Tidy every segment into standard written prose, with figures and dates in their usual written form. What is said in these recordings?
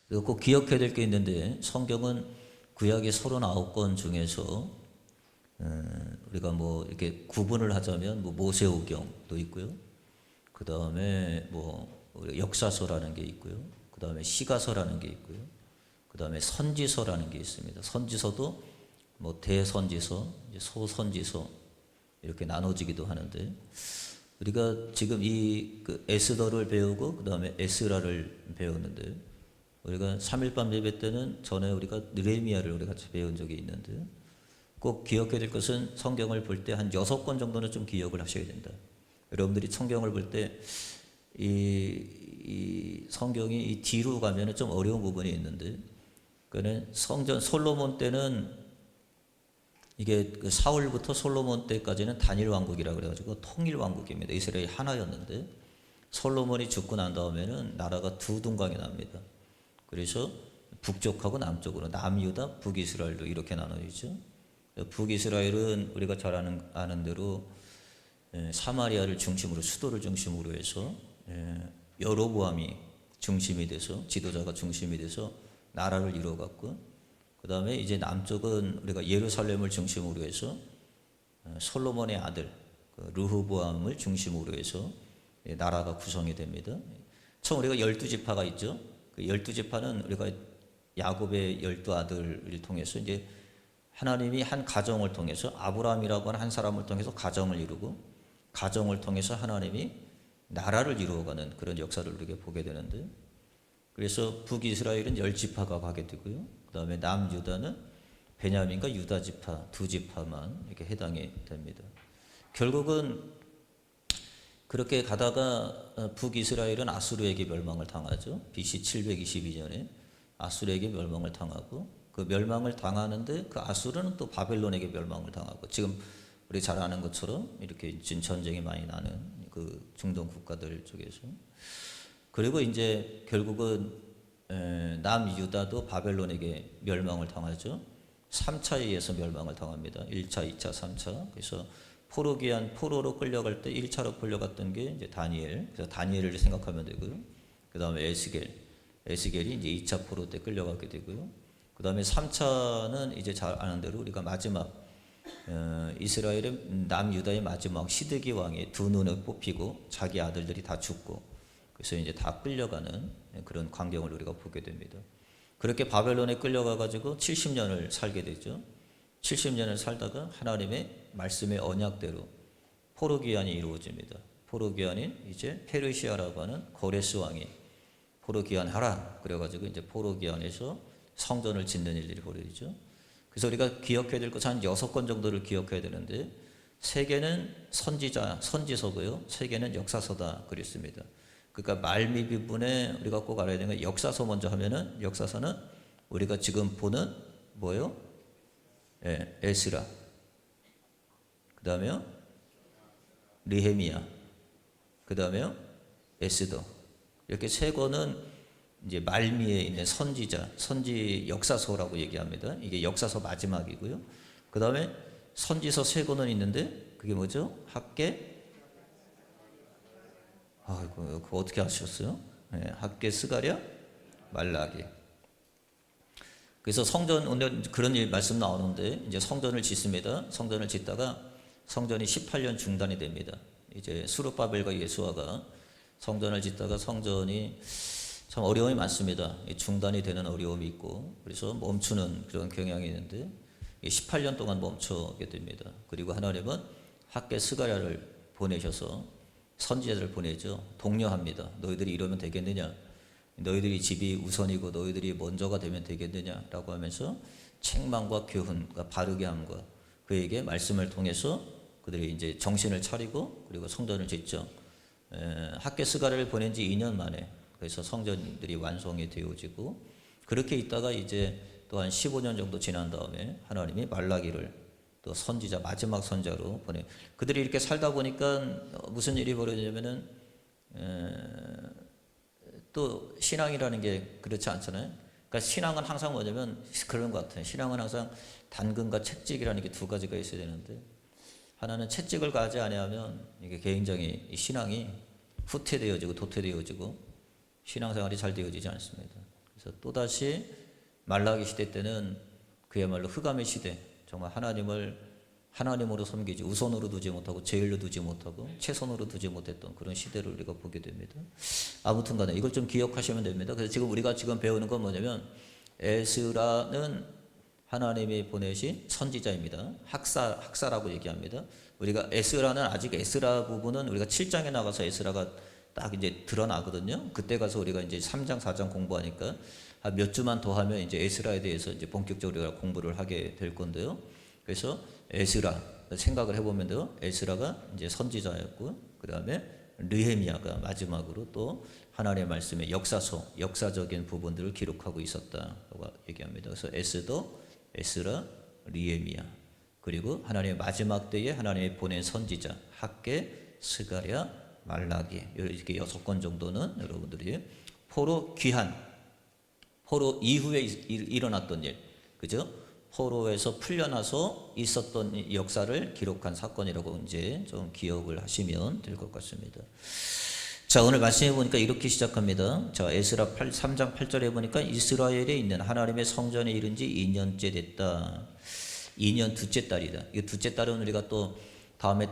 그리고 꼭 기억해야 될 게 있는데 성경은 구약의 39권 중에서 우리가 뭐 이렇게 구분을 하자면 뭐 모세오경도 있고요. 그 다음에 뭐 역사서라는 게 있고요. 그 다음에 시가서라는 게 있고요. 그 다음에 선지서라는 게 있습니다. 선지서도 뭐 대선지서, 소선지서 이렇게 나눠지기도 하는데 우리가 지금 그 에스더를 배우고 그 다음에 에스라를 배웠는데 우리가 3일밤 예배 때는 전에 우리가 느헤미야를 우리 같이 배운 적이 있는데 꼭 기억해야 될 것은 성경을 볼 때 한 6권 정도는 좀 기억을 하셔야 된다. 여러분들이 성경을 볼 때 이 성경이 이 뒤로 가면은 좀 어려운 부분이 있는데 그는 성전 솔로몬 때는 이게 그 사울부터 솔로몬 때까지는 단일 왕국이라 그래가지고 통일 왕국입니다. 이스라엘이 하나였는데 솔로몬이 죽고 난 다음에는 나라가 두 둥강이 납니다. 그래서 북쪽하고 남쪽으로 남유다, 북이스라엘로 이렇게 나눠지죠. 북이스라엘은 우리가 잘 아는 대로 사마리아를 중심으로 수도를 중심으로 해서 여로보암이 중심이 돼서 지도자가 중심이 돼서 나라를 이루어갔고 그 다음에 이제 남쪽은 우리가 예루살렘을 중심으로 해서 솔로몬의 아들 르호보암을 중심으로 해서 나라가 구성이 됩니다. 총 우리가 12지파가 있죠. 그 12지파는 우리가 야곱의 12아들을 통해서 이제 하나님이 한 가정을 통해서 아브라함이라고 하는 한 사람을 통해서 가정을 이루고 가정을 통해서 하나님이 나라를 이루어가는 그런 역사를 우리가 보게 되는데 그래서 북이스라엘은 10지파가 가게 되고요. 그 다음에 남유다는 베냐민과 유다지파 두 지파만 이렇게 해당이 됩니다. 결국은 그렇게 가다가 북이스라엘은 아수르에게 멸망을 당하죠. BC 722년에 아수르에게 멸망을 당하고 그 멸망을 당하는데 그 아수르는 또 바벨론에게 멸망을 당하고 지금 우리 잘 아는 것처럼 이렇게 전쟁이 많이 나는 그 중동 국가들 쪽에서 그리고 이제 결국은 남유다도 바벨론에게 멸망을 당하죠. 3차에 의해서 멸망을 당합니다. 1차, 2차, 3차. 그래서 포로로 끌려갈 때 1차로 끌려갔던 게 이제 다니엘. 그래서 다니엘을 생각하면 되고요. 그 다음에 에스겔이 이제 2차 포로 때 끌려가게 되고요. 그 다음에 3차는 이제 잘 아는 대로 우리가 마지막 이스라엘의 남유다의 마지막 시드기 왕이 두 눈을 뽑히고 자기 아들들이 다 죽고 그래서 이제 다 끌려가는 그런 광경을 우리가 보게 됩니다. 그렇게 바벨론에 끌려가 가지고 70년을 살게 되죠. 70년을 살다가 하나님의 말씀의 언약대로 포로 귀환이 이루어집니다. 포로 귀환인 이제 페르시아라고 하는 고레스 왕이 포로 귀환하라 그래가지고 이제 포로 귀환해서 성전을 짓는 일들이 벌어지죠. 그래서 우리가 기억해야 될 것은 한 6권 정도를 기억해야 되는데 3개는 선지서고요. 3개는 역사서다 그랬습니다. 그러니까 말미 부분에 우리가 꼭 알아야 되는 건 역사서 먼저 하면은 역사서는 우리가 지금 보는 뭐예요? 에스라. 그 다음에요? 느헤미야. 그 다음에요? 에스더. 이렇게 3권은 이제 말미에 있는 선지 역사서라고 얘기합니다. 이게 역사서 마지막이고요. 그 다음에 선지서 3권은 있는데 그게 뭐죠? 학개. 아이고, 그거 어떻게 하셨어요? 학개, 스가랴, 말라기. 그래서 성전 오늘 그런 일 말씀 나오는데 이제 성전을 짓습니다. 성전을 짓다가 성전이 18년 중단이 됩니다. 이제 스룹바벨과 예수아가 성전을 짓다가 성전이 참 어려움이 많습니다. 중단이 되는 어려움이 있고 그래서 멈추는 그런 경향이 있는데 18년 동안 멈추게 됩니다. 그리고 하나님은 학개 스가랴를 보내셔서 선지자들을 보내죠. 독려합니다. 너희들이 이러면 되겠느냐? 너희들이 집이 우선이고 너희들이 먼저가 되면 되겠느냐라고 하면서 책망과 교훈과 바르게 함과 그에게 말씀을 통해서 그들이 이제 정신을 차리고 그리고 성전을 짓죠. 학개 스가랴를 보낸 지 2년 만에 그래서 성전들이 완성이 되어지고 그렇게 있다가 이제 또 한 15년 정도 지난 다음에 하나님이 말라기를 또 선지자 마지막 선지자로 보내. 그들이 이렇게 살다 보니까 무슨 일이 벌어지냐면은 또 신앙이라는 게 그렇지 않잖아요. 그러니까 신앙은 항상 뭐냐면 그런 것 같아요. 신앙은 항상 단근과 채찍이라는 게 두 가지가 있어야 되는데 하나는 채찍을 가지 아니하면 이게 굉장히 신앙이 후퇴되어지고 도태되어지고 신앙생활이 잘 되어지지 않습니다. 그래서 또다시 말라기 시대 때는 그야말로 흑암의 시대, 정말 하나님으로 섬기지 우선으로 두지 못하고 제일로 두지 못하고 최선으로 두지 못했던 그런 시대를 우리가 보게 됩니다. 아무튼 간에 이걸 좀 기억하시면 됩니다. 그래서 지금 우리가 배우는 건 뭐냐면 에스라는 하나님이 보내신 선지자입니다. 학사라고 얘기합니다. 우리가 에스라는 아직 에스라 부분은 우리가 7장에 나가서 에스라가 딱 이제 드러나거든요. 그때 가서 우리가 이제 3장, 4장 공부하니까 한 몇 주만 더 하면 이제 에스라에 대해서 이제 본격적으로 우리가 공부를 하게 될 건데요. 그래서 에스라 생각을 해보면 돼요. 에스라가 이제 선지자였고, 그 다음에 느헤미야가 마지막으로 또 하나님의 말씀의 역사적인 부분들을 기록하고 있었다고 얘기합니다. 그래서 에스라, 느헤미야, 그리고 하나님의 마지막 때에 하나님이 보낸 선지자 학개, 스가랴, 말라기, 이렇게 6권 정도는 여러분들이 포로 이후에 일어났던 일, 그죠? 포로에서 풀려나서 있었던 역사를 기록한 사건이라고 이제 좀 기억을 하시면 될 것 같습니다. 자, 오늘 말씀해 보니까 이렇게 시작합니다. 자, 에스라 3장 8절에 보니까 이스라엘에 있는 하나님의 성전에 이른 지 2년째 됐다. 2년 둘째 달이다. 이 둘째 달은 우리가 또 다음에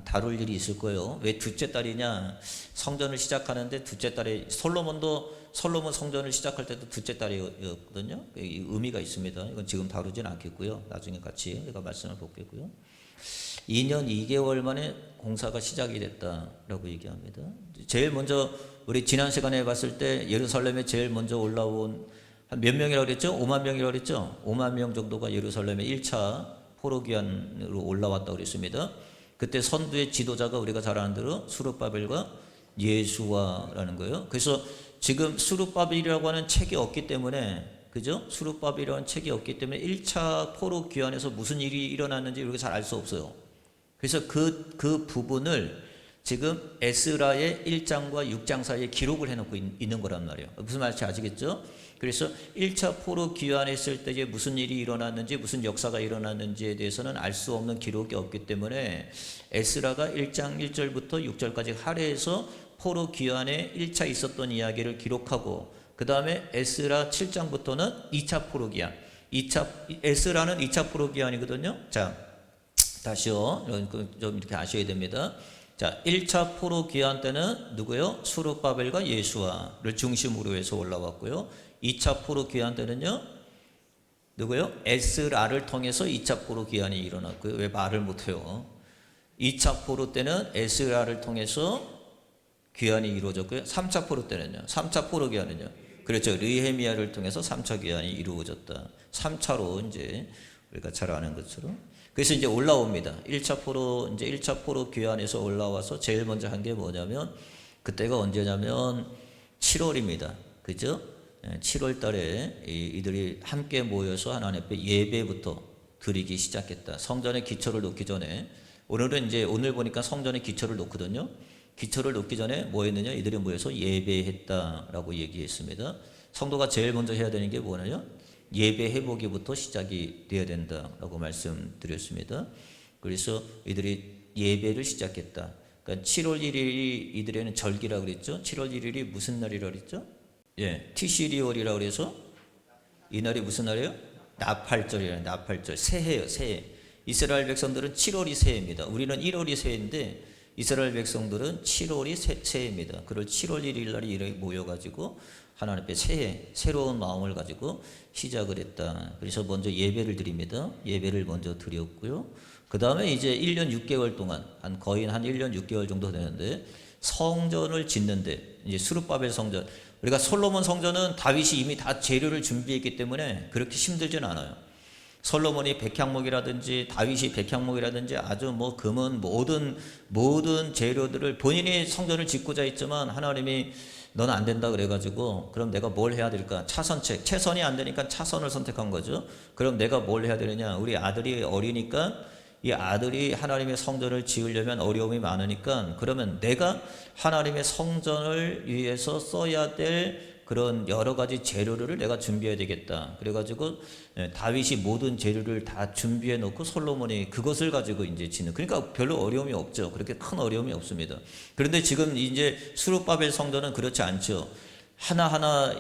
다룰 일이 있을 거예요. 왜 둘째 달이냐? 성전을 시작하는데 둘째 달에 솔로몬 성전을 시작할 때도 둘째 달이었거든요. 의미가 있습니다. 이건 지금 다루진 않겠고요. 나중에 같이 우리가 말씀을 보겠고요. 2년 2개월 만에 공사가 시작이 됐다라고 얘기합니다. 제일 먼저 우리 지난 시간에 봤을 때 예루살렘에 제일 먼저 올라온 한 몇 명이라고 그랬죠? 5만 명이라고 그랬죠? 5만 명 정도가 예루살렘에 1차 포로기한으로 올라왔다고 그랬습니다. 그때 선두의 지도자가 우리가 잘 아는 대로 수르바벨과 예수와라는 거예요. 그래서 지금 수르바벨이라고 하는 책이 없기 때문에, 그죠? 수르바벨이라는 책이 없기 때문에 1차 포로 귀환에서 무슨 일이 일어났는지 우리가 잘 알 수 없어요. 그래서 그 부분을 지금 에스라의 1장과 6장 사이에 기록을 해놓고 있는 거란 말이에요. 무슨 말인지 아시겠죠? 그래서 1차 포로 귀환했을 때에 무슨 일이 일어났는지, 무슨 역사가 일어났는지에 대해서는 알 수 없는 기록이 없기 때문에 에스라가 1장 1절부터 6절까지 할애해서 포로 귀환에 1차 있었던 이야기를 기록하고, 그 다음에 에스라 7장부터는 2차 포로 귀환, 에스라는 2차 포로 귀환이거든요. 자, 다시요. 좀 이렇게 아셔야 됩니다. 자, 1차 포로 귀환 때는 누구요? 수르바벨과 예수와를 중심으로 해서 올라왔고요. 2차 포로 귀환 때는요, 누구요? 에스라를 통해서 2차 포로 귀환이 일어났고요. 왜 말을 못해요? 2차 포로 때는 에스라를 통해서 귀환이 이루어졌고요. 3차 포로 때는요, 3차 포로 귀환은요, 그렇죠, 느헤미야를 통해서 3차 귀환이 이루어졌다. 3차로 이제 우리가 잘 아는 것처럼. 그래서 이제 올라옵니다. 1차 포로 귀환에서 올라와서 제일 먼저 한 게 뭐냐면, 그때가 언제냐면 7월입니다. 그죠? 7월 달에 이들이 함께 모여서 하나님 앞에 예배부터 드리기 시작했다. 성전의 기초를 놓기 전에, 오늘 보니까 성전의 기초를 놓거든요. 기초를 놓기 전에 뭐 했느냐? 이들이 모여서 예배했다라고 얘기했습니다. 성도가 제일 먼저 해야 되는 게 뭐냐면 예배 회복기부터 시작이 되어야 된다라고 말씀드렸습니다. 그래서 이들이 예배를 시작했다. 그러니까 7월 1일이 이들에는 절기라고 그랬죠. 7월 1일이 무슨 날이라고 그랬죠? 예, 티시리월이라고 그래서 이 날이 무슨 날이에요? 나팔절이에요. 나팔절. 새해예요, 새해. 이스라엘 백성들은 7월이 새해입니다. 우리는 1월이 새해인데 이스라엘 백성들은 7월이 새해입니다. 그걸 7월 1일 날이 이렇게 모여가지고 하나님 앞에 새로운 마음을 가지고 시작을 했다. 그래서 먼저 예배를 드립니다. 예배를 먼저 드렸고요. 그 다음에 이제 1년 6개월 동안, 거의 한 1년 6개월 정도 되는데, 성전을 짓는데, 이제 수르바벨 성전, 우리가 솔로몬 성전은 다윗이 이미 다 재료를 준비했기 때문에 그렇게 힘들진 않아요. 솔로몬이 백향목이라든지 다윗이 백향목이라든지 아주 뭐 금은 모든 재료들을, 본인이 성전을 짓고자 했지만 하나님이 너는 안 된다 그래가지고, 그럼 내가 뭘 해야 될까? 최선이 안 되니까 차선을 선택한 거죠. 그럼 내가 뭘 해야 되느냐? 우리 아들이 어리니까, 이 아들이 하나님의 성전을 지으려면 어려움이 많으니까, 그러면 내가 하나님의 성전을 위해서 써야 될 그런 여러 가지 재료를 내가 준비해야 되겠다. 그래가지고 다윗이 모든 재료를 다 준비해 놓고 솔로몬이 그것을 가지고 이제 짓는. 그러니까 별로 어려움이 없죠. 그렇게 큰 어려움이 없습니다. 그런데 지금 이제 수르바벨 성전은 그렇지 않죠. 하나하나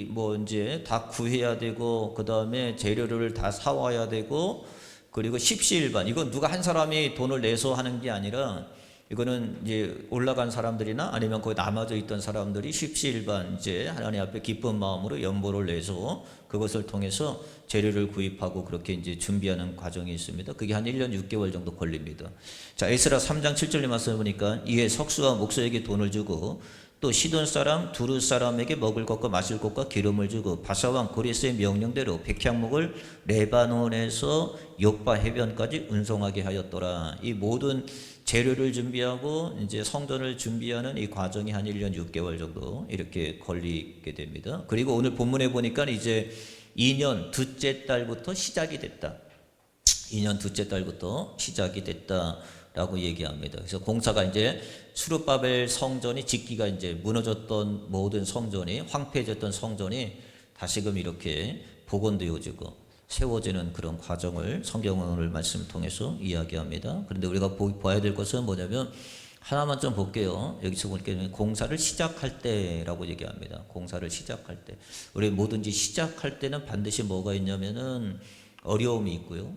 뭐 이제 다 구해야 되고, 그 다음에 재료를 다 사와야 되고, 그리고 십시일반, 이건 누가 한 사람이 돈을 내서 하는 게 아니라, 이거는 이제 올라간 사람들이나 아니면 거기 남아져 있던 사람들이 십시일반 이제 하나님 앞에 기쁜 마음으로 연보를 내서 그것을 통해서 재료를 구입하고 그렇게 이제 준비하는 과정이 있습니다. 그게 한 1년 6개월 정도 걸립니다. 자, 에스라 3장 7절의 말씀을 보니까 이에 석수와 목수에게 돈을 주고 또 시돈 사람 두루 사람에게 먹을 것과 마실 것과 기름을 주고 바사왕 고레스의 명령대로 백향목을 레바논에서 요파 해변까지 운송하게 하였더라. 이 모든 재료를 준비하고 이제 성전을 준비하는 이 과정이 한 1년 6개월 정도 이렇게 걸리게 됩니다. 그리고 오늘 본문에 보니까 이제 2년 둘째 달부터 시작이 됐다. 2년 둘째 달부터 시작이 됐다라고 얘기합니다. 그래서 공사가 이제 수르바벨 성전이 짓기가 이제 무너졌던 모든 성전이, 황폐해졌던 성전이 다시금 이렇게 복원되어지고 세워지는 그런 과정을 성경을 말씀 통해서 이야기합니다. 그런데 우리가 봐야 될 것은 뭐냐면 하나만 좀 볼게요. 여기서 보니까 공사를 시작할 때라고 얘기합니다. 공사를 시작할 때. 우리 뭐든지 시작할 때는 반드시 뭐가 있냐면은 어려움이 있고요.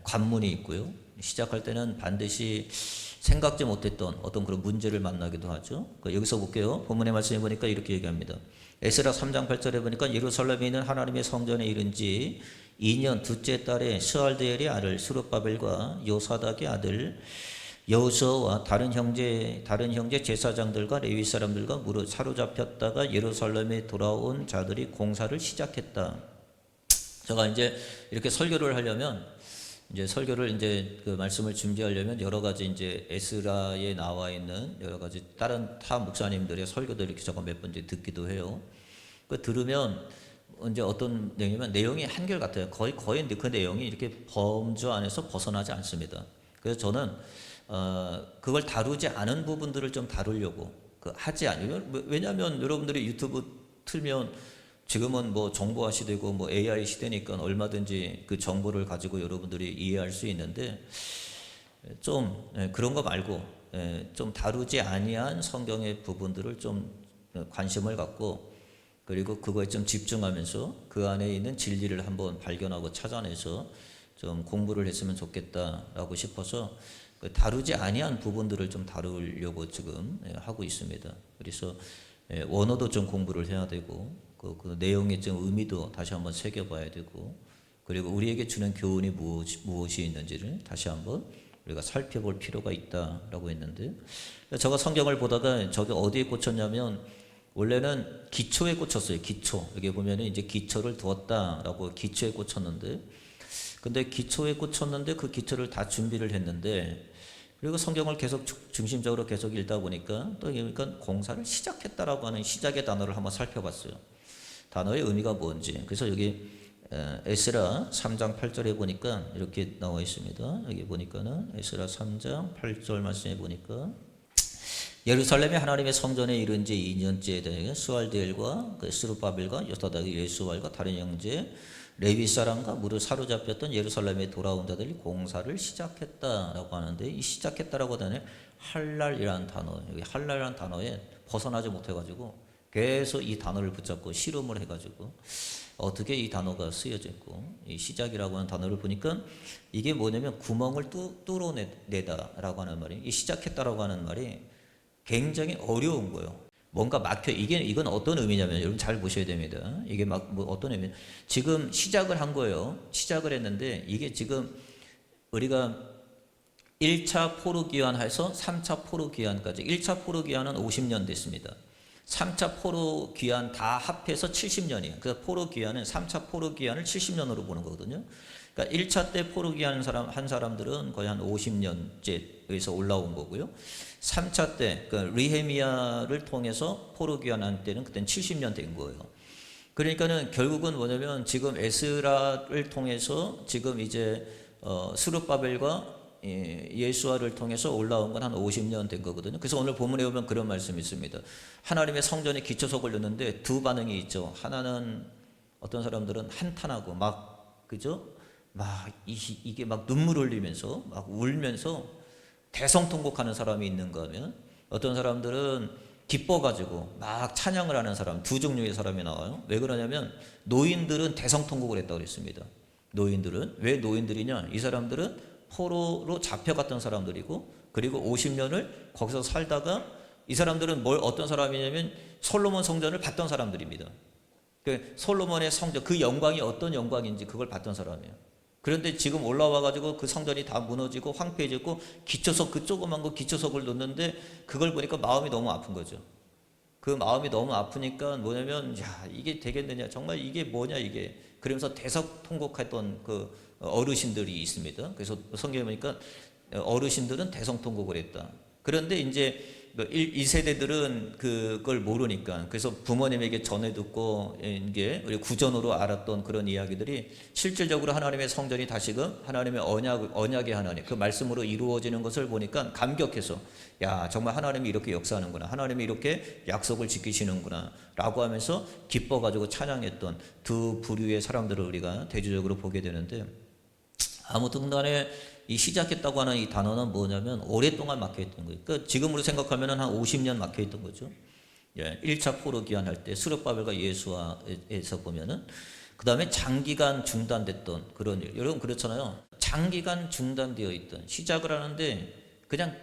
관문이 있고요. 시작할 때는 반드시 생각지 못했던 어떤 그런 문제를 만나기도 하죠. 여기서 볼게요. 본문의 말씀에 보니까 이렇게 얘기합니다. 에스라 3장 8절에 보니까 예루살렘에 있는 하나님의 성전에 이른 지 2년 둘째 달에 스알드엘의 아들 스룹바벨과 요사닥의 아들 여호수아와 다른 형제 제사장들과 레위 사람들과 무릇 사로잡혔다가 예루살렘에 돌아온 자들이 공사를 시작했다. 제가 이제 이렇게 설교를 하려면 이제 설교를 이제 그 말씀을 준비하려면 여러 가지 이제 에스라에 나와 있는 여러 가지 다른 타 목사님들의 설교들 이렇게 제가 몇 번 이제 듣기도 해요. 그 들으면 이제 어떤 내용이면 내용이 한결같아요. 거의 그 내용이 이렇게 범주 안에서 벗어나지 않습니다. 그래서 저는 그걸 다루지 않은 부분들을 좀 다루려고 하지 않으면, 왜냐하면 여러분들이 유튜브 틀면 지금은 뭐 정보화 시대고 뭐 AI 시대니까 얼마든지 그 정보를 가지고 여러분들이 이해할 수 있는데 좀 그런 거 말고 좀 다루지 아니한 성경의 부분들을 좀 관심을 갖고 그리고 그거에 좀 집중하면서 그 안에 있는 진리를 한번 발견하고 찾아내서 좀 공부를 했으면 좋겠다라고 싶어서 다루지 아니한 부분들을 좀 다루려고 지금 하고 있습니다. 그래서 원어도 좀 공부를 해야 되고 그 내용의 좀 의미도 다시 한번 새겨봐야 되고 그리고 우리에게 주는 교훈이 무엇이 있는지를 다시 한번 우리가 살펴볼 필요가 있다라고 했는데, 제가 성경을 보다가 저게 어디에 꽂혔냐면 원래는 기초에 꽂혔어요. 기초. 여기 보면은 이제 기초를 두었다라고 기초에 꽂혔는데, 근데 기초에 꽂혔는데 그 기초를 다 준비를 했는데, 그리고 성경을 계속 중심적으로 계속 읽다 보니까 또 그러니까 공사를 시작했다라고 하는 시작의 단어를 한번 살펴봤어요. 단어의 의미가 뭔지. 그래서 여기 에스라 3장 8절에 보니까 이렇게 나와 있습니다. 여기 보니까는 에스라 3장 8절 말씀에 보니까 예루살렘의 하나님의 성전에 이른 지 2년째에 대해 스알디엘과 스룹바벨과 요사닥의 예수알과 다른 형제 레위 사람과 무릇 사로잡혔던 예루살렘에 돌아온 자들이 공사를 시작했다라고 하는데, 이 시작했다라고 하는 할랄이라는 단어, 여기 할랄이라는 단어에 벗어나지 못해가지고 계속 이 단어를 붙잡고 실험을 해가지고 어떻게 이 단어가 쓰여졌고, 이 시작이라고 하는 단어를 보니까 이게 뭐냐면 구멍을 뚫어내다라고 하는 말이, 이 시작했다라고 하는 말이 굉장히 어려운 거예요. 뭔가 막혀. 이건 어떤 의미냐면 여러분 잘 보셔야 됩니다. 이게 뭐 어떤 의미? 지금 시작을 한 거예요. 시작을 했는데 이게 지금 우리가 1차 포로기한해서 3차 포로기한까지, 1차 포로기한은 50년 됐습니다. 3차 포로기한 다 합해서 70년이에요. 그래서 포로기한은 3차 포로기한을 70년으로 보는 거거든요. 그러니까 1차 때 포로기한 한 사람들은 거의 한 50년째에서 올라온 거고요. 3차 때 리헤미야를 통해서 포로기한한 때는 그때는 70년 된 거예요. 그러니까는 결국은 뭐냐면 지금 에스라를 통해서 지금 이제 스룹바벨과 예수아를 통해서 올라온 건 한 50년 된 거거든요. 그래서 오늘 본문에 보면 그런 말씀이 있습니다. 하나님의 성전에 기초석을 넣는데 두 반응이 있죠. 하나는 어떤 사람들은 한탄하고 막 그죠? 막 이게 막 눈물 흘리면서 막 울면서 대성통곡하는 사람이 있는가 하면, 어떤 사람들은 기뻐가지고 막 찬양을 하는 사람, 두 종류의 사람이 나와요. 왜 그러냐면 노인들은 대성통곡을 했다고 그랬습니다. 노인들은 왜 노인들이냐? 이 사람들은 포로로 잡혀갔던 사람들이고, 그리고 50년을 거기서 살다가 이 사람들은 어떤 사람이냐면 솔로몬 성전을 봤던 사람들입니다. 그 솔로몬의 성전, 그 영광이 어떤 영광인지 그걸 봤던 사람이에요. 그런데 지금 올라와가지고 그 성전이 다 무너지고 황폐해졌고 기초석, 그 조그만 거 기초석을 놓는데 그걸 보니까 마음이 너무 아픈 거죠. 그 마음이 너무 아프니까 뭐냐면, 야, 이게 되겠느냐, 정말 이게 뭐냐 이게. 그러면서 대성통곡했던 그 어르신들이 있습니다. 그래서 성경에 보니까 어르신들은 대성통곡을 했다. 그런데 이제 이 세대들은 그걸 모르니까, 그래서 부모님에게 전해 듣고 이게 우리 구전으로 알았던 그런 이야기들이 실질적으로 하나님의 성전이 다시금 하나님의 언약의 하나님, 그 말씀으로 이루어지는 것을 보니까 감격해서, 야, 정말 하나님이 이렇게 역사하는구나, 하나님이 이렇게 약속을 지키시는구나 라고 하면서 기뻐가지고 찬양했던 두 부류의 사람들을 우리가 대조적으로 보게 되는데, 아무튼 간에 이 시작했다고 하는 이 단어는 뭐냐면 오랫동안 막혀있던 거예요. 그러니까 지금으로 생각하면 한 50년 막혀있던 거죠. 1차 포로 귀환할 때 수르바벨과 예수와에서 보면은, 그 다음에 장기간 중단됐던 그런 일. 여러분 그렇잖아요. 장기간 중단되어 있던, 시작을 하는데 그냥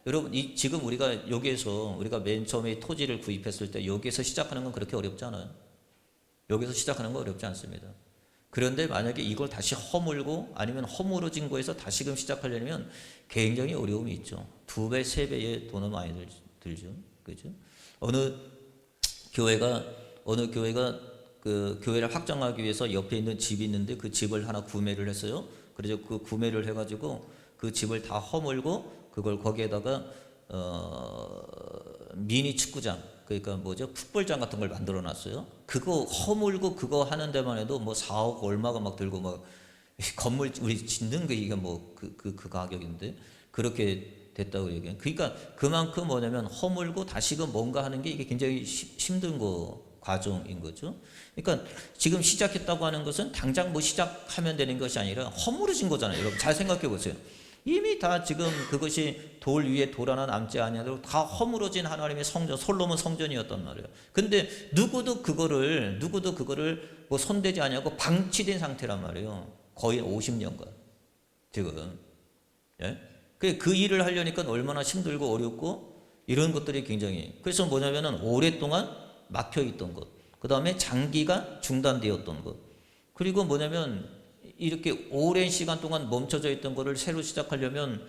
여러분 지금 우리가 여기에서 우리가 맨 처음에 토지를 구입했을 때 여기에서 시작하는 건 그렇게 어렵지 않아요. 여기서 시작하는 건 어렵지 않습니다. 그런데 만약에 이걸 다시 허물고 아니면 허물어진 거에서 다시금 시작하려면 굉장히 어려움이 있죠. 2배, 3배의 돈은 많이 들죠. 그죠? 어느 교회가 그 교회를 확장하기 위해서 옆에 있는 집이 있는데 그 집을 하나 구매를 했어요. 그래서 그 구매를 해가지고 그 집을 다 허물고 그걸 거기에다가 미니 축구장, 그러니까 뭐죠? 풋볼장 같은 걸 만들어 놨어요. 그거 허물고 그거 하는 데만 해도 뭐 4억 얼마가 막 들고, 막 건물 우리 짓는 게 이게 뭐 그 가격인데 그렇게 됐다고 얘기해요. 그러니까 그만큼 뭐냐면 허물고 다시금 뭔가 하는 게 이게 굉장히 힘든 과정인 거죠. 그러니까 지금 시작했다고 하는 것은 당장 뭐 시작하면 되는 것이 아니라 허물어진 거잖아요. 여러분 잘 생각해 보세요. 이미 다 지금 그것이 돌 위에 돌 하나 남지 아니하도록 다 허물어진 하나님의 성전, 솔로몬 성전이었단 말이에요. 근데 누구도 그거를 뭐 손대지 아니하고 방치된 상태란 말이에요. 거의 50년간 지금. 예? 그 일을 하려니까 얼마나 힘들고 어렵고 이런 것들이 굉장히, 그래서 뭐냐면은 오랫동안 막혀 있던 것, 그 다음에 장기가 중단되었던 것, 그리고 뭐냐면 이렇게 오랜 시간 동안 멈춰져 있던 것을 새로 시작하려면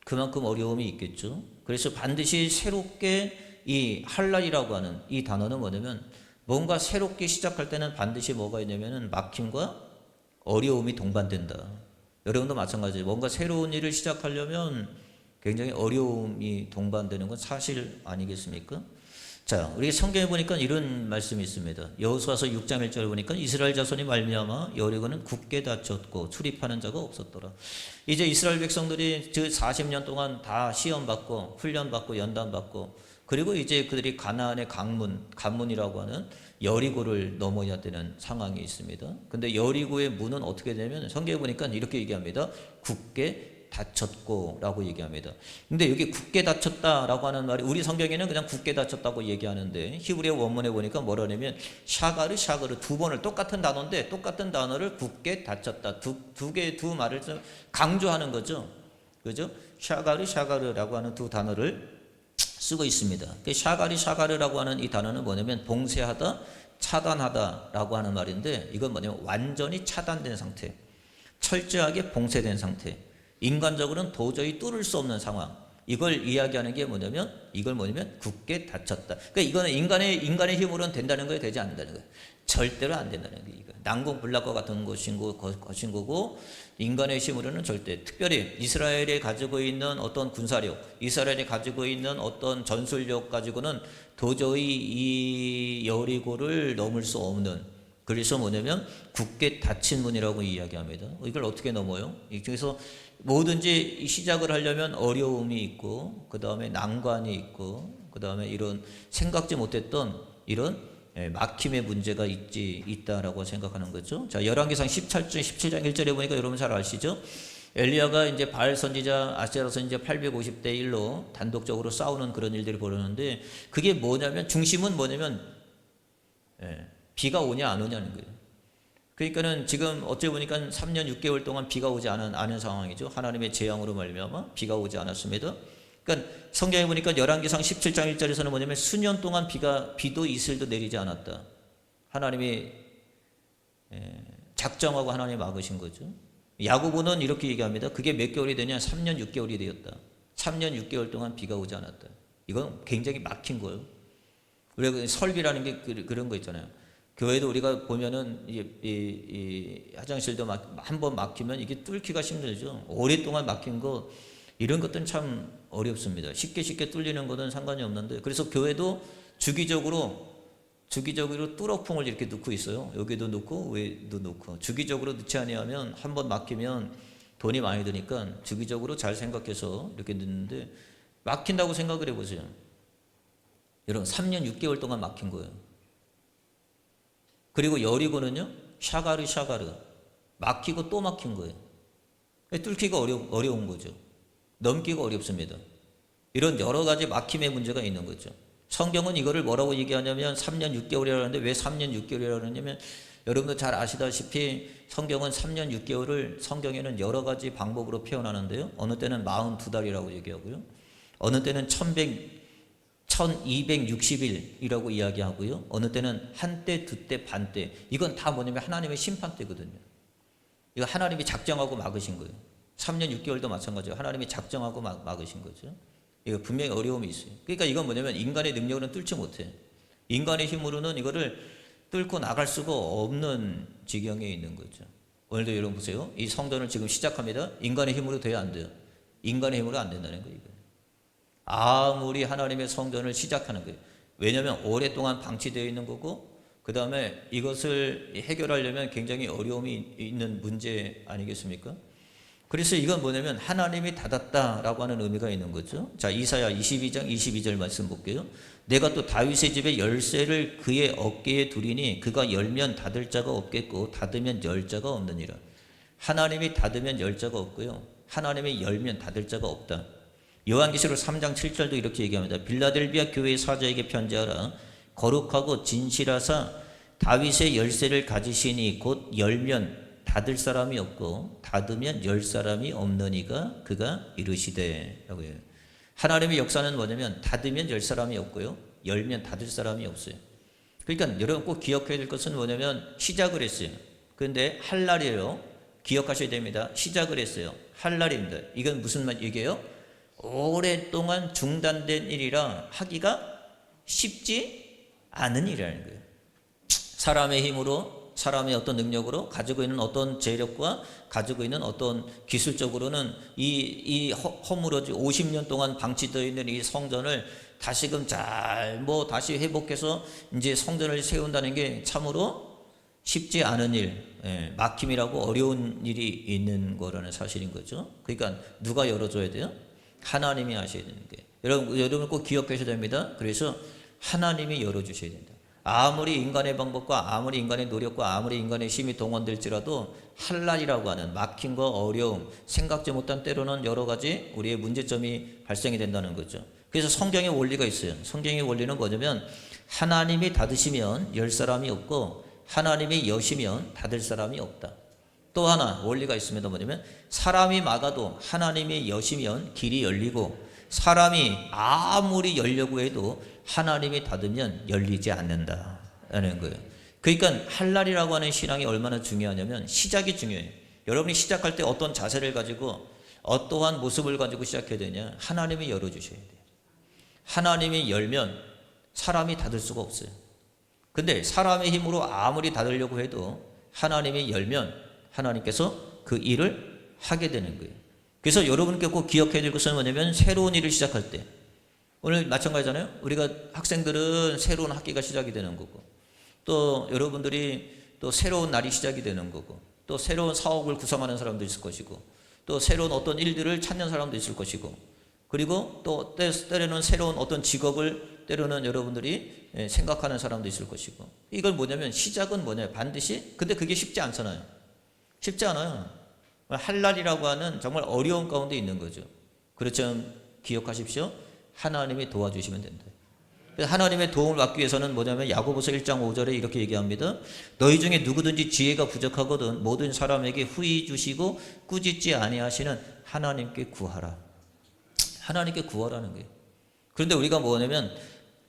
그만큼 어려움이 있겠죠. 그래서 반드시 새롭게, 이 할랄이라고 하는 이 단어는 뭐냐면 뭔가 새롭게 시작할 때는 반드시 뭐가 있냐면은 막힘과 어려움이 동반된다. 여러분도 마찬가지예요. 뭔가 새로운 일을 시작하려면 굉장히 어려움이 동반되는 건 사실 아니겠습니까? 자, 우리 성경에 보니까 이런 말씀이 있습니다. 여호수아서 6장 1절을 보니까 이스라엘 자손이 말미암아 여리고는 굳게 닫혔고 출입하는 자가 없었더라. 이제 이스라엘 백성들이 그 40년 동안 다 시험받고 훈련받고 연단받고, 그리고 이제 그들이 가나안의 관문이라고 하는 여리고를 넘어야 되는 상황이 있습니다. 근데 여리고의 문은 어떻게 되냐면 성경에 보니까 이렇게 얘기합니다. 굳게 닫혔고 라고 얘기합니다. 근데 여기 굳게 닫혔다라고 하는 말이 우리 성경에는 그냥 굳게 닫혔다고 얘기하는데 히브리어 원문에 보니까 뭐라냐면 샤가르 두 번을, 똑같은 단어인데 똑같은 단어를 굳게 닫혔다, 두 말을 강조하는 거죠. 그죠? 샤가르라고 하는 두 단어를 쓰고 있습니다. 샤가르라고 하는 이 단어는 뭐냐면 봉쇄하다, 차단하다라고 하는 말인데, 이건 뭐냐면 완전히 차단된 상태, 철저하게 봉쇄된 상태, 인간적으로는 도저히 뚫을 수 없는 상황, 이걸 이야기하는 게 뭐냐면 굳게 닫혔다. 그러니까 이거는 인간의 힘으로는 된다는 거예요, 되지 않는다는 거예요. 절대로 안 된다는 거예요. 난공불락과 같은 것인 거고, 인간의 힘으로는 절대, 특별히 이스라엘이 가지고 있는 어떤 군사력, 이스라엘이 가지고 있는 어떤 전술력 가지고는 도저히 이 여리고를 넘을 수 없는, 그래서 뭐냐면 굳게 닫힌 문이라고 이야기합니다. 이걸 어떻게 넘어요? 그래서 뭐든지 시작을 하려면 어려움이 있고, 그 다음에 난관이 있고, 그 다음에 이런 생각지 못했던 이런 막힘의 문제가 있다라고 생각하는 거죠. 자, 열왕기상 17장 1절에 보니까 여러분 잘 아시죠? 엘리야가 이제 바알 선지자, 아세라 선지자 850대 1로 단독적으로 싸우는 그런 일들이 벌어졌는데, 그게 뭐냐면 중심은 뭐냐면 비가 오냐 안 오냐는 거예요. 그러니까는 지금 어째 보니까 3년 6개월 동안 비가 오지 않은 상황이죠. 하나님의 재앙으로 말미암아 비가 오지 않았습니다. 그러니까 성경에 보니까 열왕기상 17장 1절에서는 뭐냐면 수년 동안 비도 이슬도 내리지 않았다. 하나님이 작정하고 하나님이 막으신 거죠. 야고보는 이렇게 얘기합니다. 그게 몇 개월이 되냐? 3년 6개월이 되었다. 3년 6개월 동안 비가 오지 않았다. 이건 굉장히 막힌 거예요. 우리가 설비라는 게 그런 거 있잖아요. 교회도 우리가 보면은 이 화장실도 한 번 막히면 이게 뚫기가 힘들죠. 오랫동안 막힌 거, 이런 것들은 참 어렵습니다. 쉽게 뚫리는 것은 상관이 없는데, 그래서 교회도 주기적으로 뚫어풍을 이렇게 넣고 있어요. 여기도 넣고 위에도 넣고 주기적으로 넣지 아니하면 한 번 막히면 돈이 많이 드니까 주기적으로 잘 생각해서 이렇게 넣는데, 막힌다고 생각을 해보세요. 여러분 3년 6개월 동안 막힌 거예요. 그리고 여리고는요, 샤가르 막히고 또 막힌 거예요. 뚫기가 어려운 거죠. 넘기가 어렵습니다. 이런 여러 가지 막힘의 문제가 있는 거죠. 성경은 이거를 뭐라고 얘기하냐면 3년 6개월이라고 하는데, 왜 3년 6개월이라고 하냐면, 여러분도 잘 아시다시피 성경은 3년 6개월을 성경에는 여러 가지 방법으로 표현하는데요. 어느 때는 42달이라고 얘기하고요. 어느 때는 1260일이라고 이야기하고요. 어느 때는 한때, 두때, 반때. 이건 다 뭐냐면 하나님의 심판 때거든요. 이거 하나님이 작정하고 막으신 거예요. 3년 6개월도 마찬가지예요. 하나님이 작정하고 막으신 거죠. 이거 분명히 어려움이 있어요. 그러니까 이건 뭐냐면 인간의 능력으로는 뚫지 못해. 인간의 힘으로는 이거를 뚫고 나갈 수가 없는 지경에 있는 거죠. 오늘도 여러분 보세요. 이 성전을 지금 시작합니다. 인간의 힘으로 돼야 안 돼요. 인간의 힘으로 안 된다는 거예요. 아무리 하나님의 성전을 시작하는 거예요. 왜냐하면 오랫동안 방치되어 있는 거고, 그 다음에 이것을 해결하려면 굉장히 어려움이 있는 문제 아니겠습니까? 그래서 이건 뭐냐면 하나님이 닫았다라고 하는 의미가 있는 거죠. 자, 이사야 22장 22절 말씀 볼게요. 내가 또 다윗의 집에 열쇠를 그의 어깨에 두리니 그가 열면 닫을 자가 없겠고 닫으면 열 자가 없느니라. 하나님이 닫으면 열 자가 없고요, 하나님이 열면 닫을 자가 없다. 요한계시록 3장 7절도 이렇게 얘기합니다. 빌라델비아 교회의 사자에게 편지하라. 거룩하고 진실하사 다윗의 열쇠를 가지시니 곧 열면 닫을 사람이 없고 닫으면 열 사람이 없느니가 그가 이르시되 라고 해요. 하나님의 역사는 뭐냐면 닫으면 열 사람이 없고요, 열면 닫을 사람이 없어요. 그러니까 여러분 꼭 기억해야 될 것은 뭐냐면 시작을 했어요. 그런데 할 날이에요. 기억하셔야 됩니다. 시작을 했어요. 할 날입니다. 이건 무슨 얘기예요? 오랫동안 중단된 일이라 하기가 쉽지 않은 일이라는 거예요. 사람의 힘으로, 사람의 어떤 능력으로, 가지고 있는 어떤 재력과 가지고 있는 어떤 기술적으로는 이 허물어지 50년 동안 방치되어 있는 이 성전을 다시금 다시 회복해서 이제 성전을 세운다는 게 참으로 쉽지 않은 일, 막힘이라고 어려운 일이 있는 거라는 사실인 거죠. 그러니까 누가 열어줘야 돼요? 하나님이 하셔야 되는 거예요. 여러분 꼭 기억하셔야 됩니다. 그래서 하나님이 열어주셔야 된다. 아무리 인간의 방법과 아무리 인간의 노력과 아무리 인간의 힘이 동원될지라도 할 날이라고 하는 막힌 거, 어려움, 생각지 못한 때로는 여러 가지 우리의 문제점이 발생이 된다는 거죠. 그래서 성경의 원리가 있어요. 성경의 원리는 뭐냐면 하나님이 닫으시면 열 사람이 없고 하나님이 여시면 닫을 사람이 없다. 또 하나 원리가 있습니다. 뭐냐면 사람이 막아도 하나님이 여시면 길이 열리고, 사람이 아무리 열려고 해도 하나님이 닫으면 열리지 않는다라는 거예요. 그러니까 할 날이라고 하는 신앙이 얼마나 중요하냐면 시작이 중요해요. 여러분이 시작할 때 어떤 자세를 가지고 어떠한 모습을 가지고 시작해야 되냐? 하나님이 열어주셔야 돼요. 하나님이 열면 사람이 닫을 수가 없어요. 근데 사람의 힘으로 아무리 닫으려고 해도 하나님이 열면 하나님께서 그 일을 하게 되는 거예요. 그래서 여러분께 꼭 기억해야 될 것은 뭐냐면 새로운 일을 시작할 때, 오늘 마찬가지잖아요. 우리가 학생들은 새로운 학기가 시작이 되는 거고, 또 여러분들이 또 새로운 날이 시작이 되는 거고, 또 새로운 사업을 구성하는 사람도 있을 것이고, 또 새로운 어떤 일들을 찾는 사람도 있을 것이고, 그리고 또 때로는 새로운 어떤 직업을 때로는 여러분들이 생각하는 사람도 있을 것이고, 이걸 뭐냐면 시작은 뭐냐 반드시, 근데 그게 쉽지 않잖아요. 쉽지 않아요. 할랄이라고 하는 정말 어려운 가운데 있는 거죠. 그렇죠. 기억하십시오. 하나님이 도와주시면 된다. 하나님의 도움을 받기 위해서는 뭐냐면 야고보서 1장 5절에 이렇게 얘기합니다. 너희 중에 누구든지 지혜가 부족하거든 모든 사람에게 후히 주시고 꾸짖지 아니하시는 하나님께 구하라. 하나님께 구하라는 거예요. 그런데 우리가 뭐냐면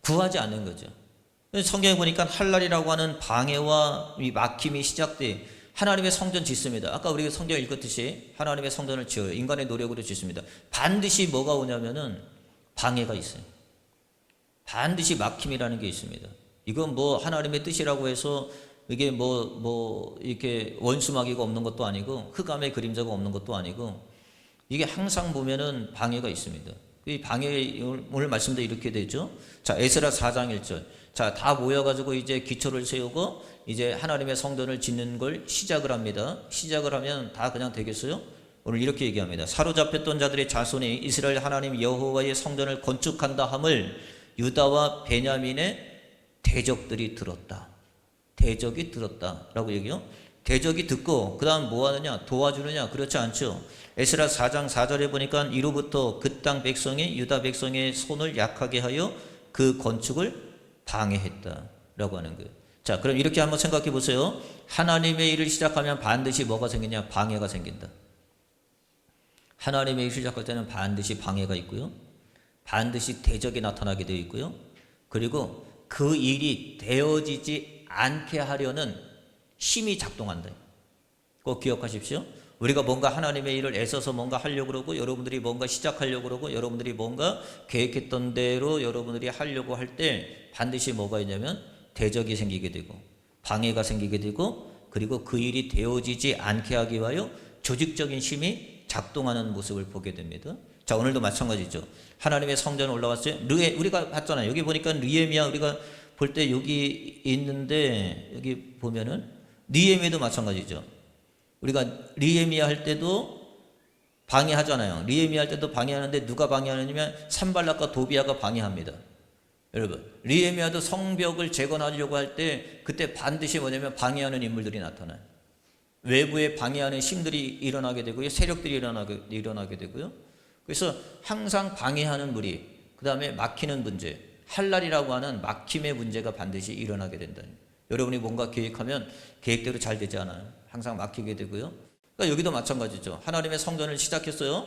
구하지 않는 거죠. 성경에 보니까 할랄이라고 하는 방해와 이 막힘이 시작돼 하나님의 성전 짓습니다. 아까 우리가 성경 읽었듯이 하나님의 성전을 지어요. 인간의 노력으로 짓습니다. 반드시 뭐가 오냐면은 방해가 있어요. 반드시 막힘이라는 게 있습니다. 이건 뭐 하나님의 뜻이라고 해서 이게 이렇게 원수마귀가 없는 것도 아니고 흑암의 그림자가 없는 것도 아니고 이게 항상 보면은 방해가 있습니다. 이 방해 오늘 말씀도 이렇게 되죠. 자, 에스라 4장 1절. 자, 다 모여가지고 이제 기초를 세우고 이제 하나님의 성전을 짓는 걸 시작을 합니다. 시작을 하면 다 그냥 되겠어요? 오늘 이렇게 얘기합니다. 사로잡혔던 자들의 자손이 이스라엘 하나님 여호와의 성전을 건축한다 함을 유다와 베냐민의 대적들이 들었다. 대적이 들었다라고 얘기해요. 대적이 듣고 그 다음 뭐 하느냐? 도와주느냐? 그렇지 않죠. 에스라 4장 4절에 보니까 이로부터 그 땅 백성이 유다 백성의 손을 약하게 하여 그 건축을 방해했다라고 하는 거예요. 자, 그럼 이렇게 한번 생각해 보세요. 하나님의 일을 시작하면 반드시 뭐가 생기냐? 방해가 생긴다. 하나님의 일을 시작할 때는 반드시 방해가 있고요. 반드시 대적이 나타나게 되어 있고요. 그리고 그 일이 되어지지 않게 하려는 힘이 작동한다. 꼭 기억하십시오. 우리가 뭔가 하나님의 일을 애써서 뭔가 하려고 그러고 여러분들이 뭔가 시작하려고 그러고 여러분들이 뭔가 계획했던 대로 여러분들이 하려고 할 때 반드시 뭐가 있냐면 대적이 생기게 되고 방해가 생기게 되고 그리고 그 일이 되어지지 않게 하기 위하여 조직적인 힘이 작동하는 모습을 보게 됩니다. 자, 오늘도 마찬가지죠. 하나님의 성전 올라왔어요. 우리가 봤잖아요. 여기 보니까 느헤미야 우리가 볼 때 여기 있는데 여기 보면은 느헤미야도 마찬가지죠. 우리가 느헤미야 할 때도 방해하잖아요. 느헤미야 할 때도 방해하는데 누가 방해하느냐면 산발락과 도비아가 방해합니다. 여러분, 느헤미야도 성벽을 재건하려고 할 때 그때 반드시 뭐냐면 방해하는 인물들이 나타나요. 외부에 방해하는 힘들이 일어나게 되고요. 세력들이 일어나게 되고요. 그래서 항상 방해하는 무리, 그 다음에 막히는 문제, 할랄이라고 하는 막힘의 문제가 반드시 일어나게 된다. 여러분이 뭔가 계획하면 계획대로 잘 되지 않아요. 항상 막히게 되고요. 그러니까 여기도 마찬가지죠. 하나님의 성전을 시작했어요.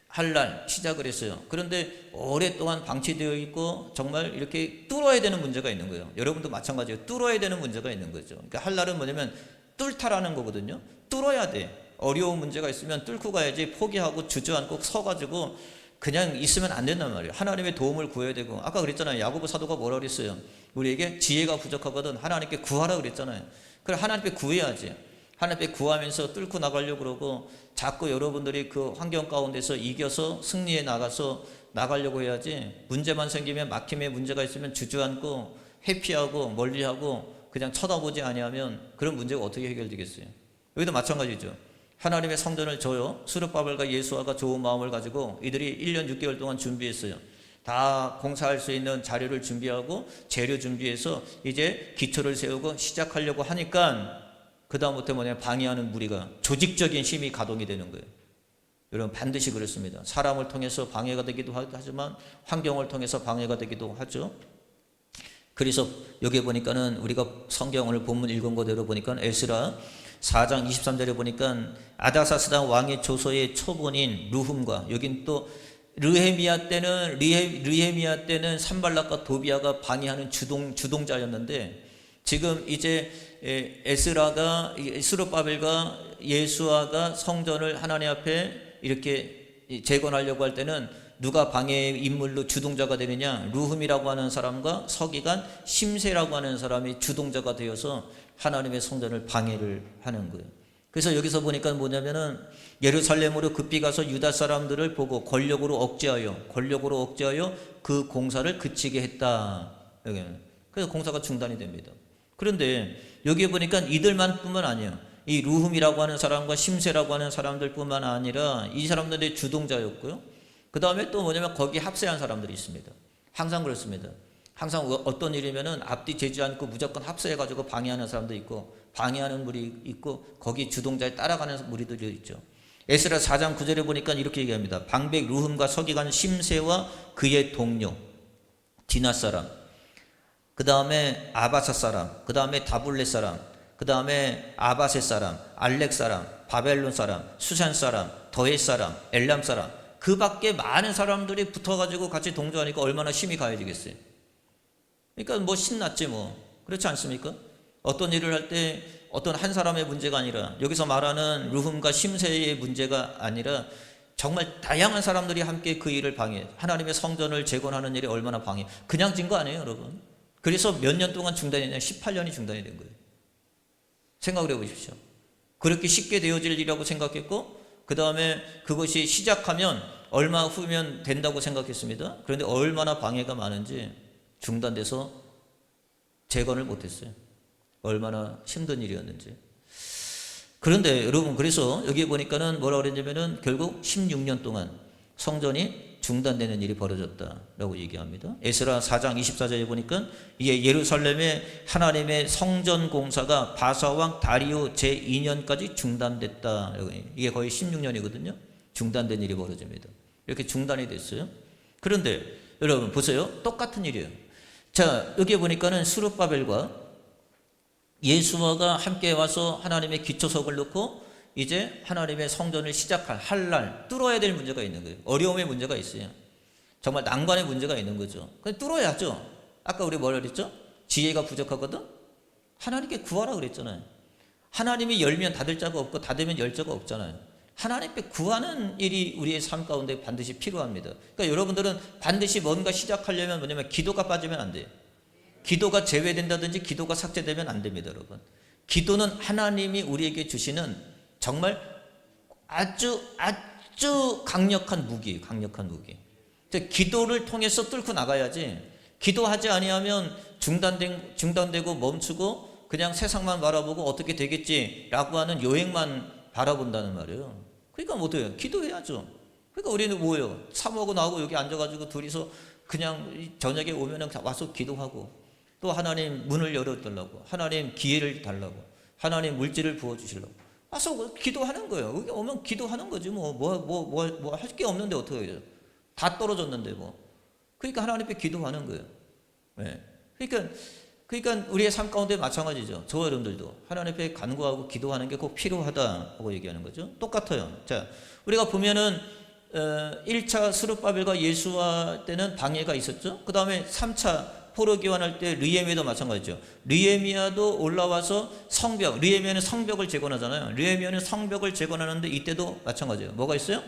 할랄 시작을 했어요. 그런데 오랫동안 방치되어 있고 정말 이렇게 뚫어야 되는 문제가 있는 거예요. 여러분도 마찬가지예요. 뚫어야 되는 문제가 있는 거죠. 그러니까 할랄은 뭐냐면 뚫다라는 거거든요. 뚫어야 돼. 어려운 문제가 있으면 뚫고 가야지 포기하고 주저앉고 서가지고 그냥 있으면 안 된단 말이에요. 하나님의 도움을 구해야 되고 아까 그랬잖아요. 야고보 사도가 뭐라 그랬어요? 우리에게 지혜가 부족하거든 하나님께 구하라 그랬잖아요. 그래 하나님께 구해야지. 하나님께 구하면서 뚫고 나가려고 그러고 자꾸 여러분들이 그 환경 가운데서 이겨서 승리해 나가려고 해야지. 문제만 생기면 막힘의 문제가 있으면 주저앉고 회피하고 멀리하고 그냥 쳐다보지 아니하면 그런 문제가 어떻게 해결되겠어요? 여기도 마찬가지죠. 하나님의 성전을 줘요. 스룹바벨과 예수아가 좋은 마음을 가지고 이들이 1년 6개월 동안 준비했어요. 다 공사할 수 있는 자료를 준비하고 재료 준비해서 이제 기초를 세우고 시작하려고 하니까 그 다음부터 뭐냐 방해하는 무리가 조직적인 힘이 가동이 되는 거예요. 여러분 반드시 그렇습니다. 사람을 통해서 방해가 되기도 하지만 환경을 통해서 방해가 되기도 하죠. 그래서 여기 보니까는 우리가 성경 오늘 본문 읽은 거대로 보니까 에스라 4장 23절에 보니까 아닥사스다 왕의 조서의 초본인 루훔과 여긴 또 느헤미야 때는 산발락과 도비아가 방해하는 주동자였는데 지금 이제 에스라가 스룹바벨과 예수아가 성전을 하나님 앞에 이렇게 재건하려고 할 때는 누가 방해의 인물로 주동자가 되느냐? 루훔이라고 하는 사람과 서기관 심세라고 하는 사람이 주동자가 되어서 하나님의 성전을 방해를 하는 거예요. 그래서 여기서 보니까 뭐냐면은 예루살렘으로 급히 가서 유다 사람들을 보고 권력으로 억제하여 그 공사를 그치게 했다. 그래서 공사가 중단이 됩니다. 그런데 여기에 보니까 이들만뿐만 아니에요. 이 루훔이라고 하는 사람과 심세라고 하는 사람들뿐만 아니라 이 사람들의 주동자였고요. 그 다음에 또 뭐냐면 거기 합세한 사람들이 있습니다. 항상 그렇습니다. 항상 어떤 일이면은 앞뒤 재지 않고 무조건 합세해가지고 방해하는 사람도 있고 방해하는 무리 있고 거기 주동자에 따라가는 무리들이 있죠. 에스라 4장 9절에 보니까 이렇게 얘기합니다. 방백 루흠과 서기관 심세와 그의 동료 디나 사람, 그 다음에 아바사 사람, 그 다음에 다블레 사람, 그 다음에 아바세 사람, 알렉 사람, 바벨론 사람, 수산 사람, 더엣 사람, 엘람 사람, 그 밖에 많은 사람들이 붙어가지고 같이 동조하니까 얼마나 힘이 가해지겠어요. 그러니까 뭐 신났지 뭐. 그렇지 않습니까? 어떤 일을 할 때 어떤 한 사람의 문제가 아니라, 여기서 말하는 루흠과 심세의 문제가 아니라 정말 다양한 사람들이 함께 그 일을 방해, 하나님의 성전을 재건하는 일이 얼마나 방해. 그냥 진 거 아니에요, 여러분. 그래서 몇 년 동안 중단이 됐냐? 18년이 중단이 된 거예요. 생각을 해보십시오. 그렇게 쉽게 되어질 일이라고 생각했고, 그 다음에 그것이 시작하면 얼마 후면 된다고 생각했습니다. 그런데 얼마나 방해가 많은지 중단돼서 재건을 못했어요. 얼마나 힘든 일이었는지. 그런데 여러분, 그래서 여기 보니까는 뭐라고 그랬냐면은 결국 16년 동안 성전이 중단되는 일이 벌어졌다라고 얘기합니다. 에스라 4장 24절에 보니까 이게 예루살렘의 하나님의 성전 공사가 바사왕 다리오 제2년까지 중단됐다. 이게 거의 16년이거든요. 중단된 일이 벌어집니다. 이렇게 중단이 됐어요. 그런데 여러분 보세요. 똑같은 일이에요. 자, 여기 보니까는 스룹바벨과 예수와가 함께 와서 하나님의 기초석을 놓고 이제 하나님의 성전을 할 날 뚫어야 될 문제가 있는 거예요. 어려움의 문제가 있어요. 정말 난관의 문제가 있는 거죠. 그냥 뚫어야죠. 아까 우리 뭐라 그랬죠? 지혜가 부족하거든? 하나님께 구하라 그랬잖아요. 하나님이 열면 닫을 자가 없고 닫으면 열 자가 없잖아요. 하나님께 구하는 일이 우리의 삶 가운데 반드시 필요합니다. 그러니까 여러분들은 반드시 뭔가 시작하려면 뭐냐면 기도가 빠지면 안 돼요. 기도가 제외된다든지 기도가 삭제되면 안 됩니다, 여러분. 기도는 하나님이 우리에게 주시는 정말 아주 강력한 무기예요. 강력한 무기. 기도를 통해서 뚫고 나가야지, 기도하지 아니하면 중단되고 멈추고 그냥 세상만 바라보고 어떻게 되겠지라고 하는 여행만 바라본다는 말이에요. 그러니까 못해요. 기도해야죠. 그러니까 우리는 뭐예요? 사모하고 나하고 여기 앉아가지고 둘이서 그냥 저녁에 오면은 와서 기도하고, 또 하나님 문을 열어달라고, 하나님 기회를 달라고, 하나님 물질을 부어주시려고 와서 기도하는 거예요. 여기 오면 기도하는 거지 뭐 할 게 없는데 어떻게 해요? 다 떨어졌는데 뭐. 그러니까 하나님 앞에 기도하는 거예요. 네. 그러니까 우리의 삶 가운데 마찬가지죠. 저와 여러분들도 하나님 앞에 간구하고 기도하는 게 꼭 필요하다고 얘기하는 거죠. 똑같아요. 자, 우리가 보면은 1차 스룹바벨과 예수와 때는 방해가 있었죠. 그 다음에 3차 포로 교환할 때 느헤미야도 마찬가지죠. 느헤미야도 올라와서 느헤미야는 성벽을 재건하잖아요. 느헤미야는 성벽을 재건하는데 이때도 마찬가지예요. 뭐가 있어요?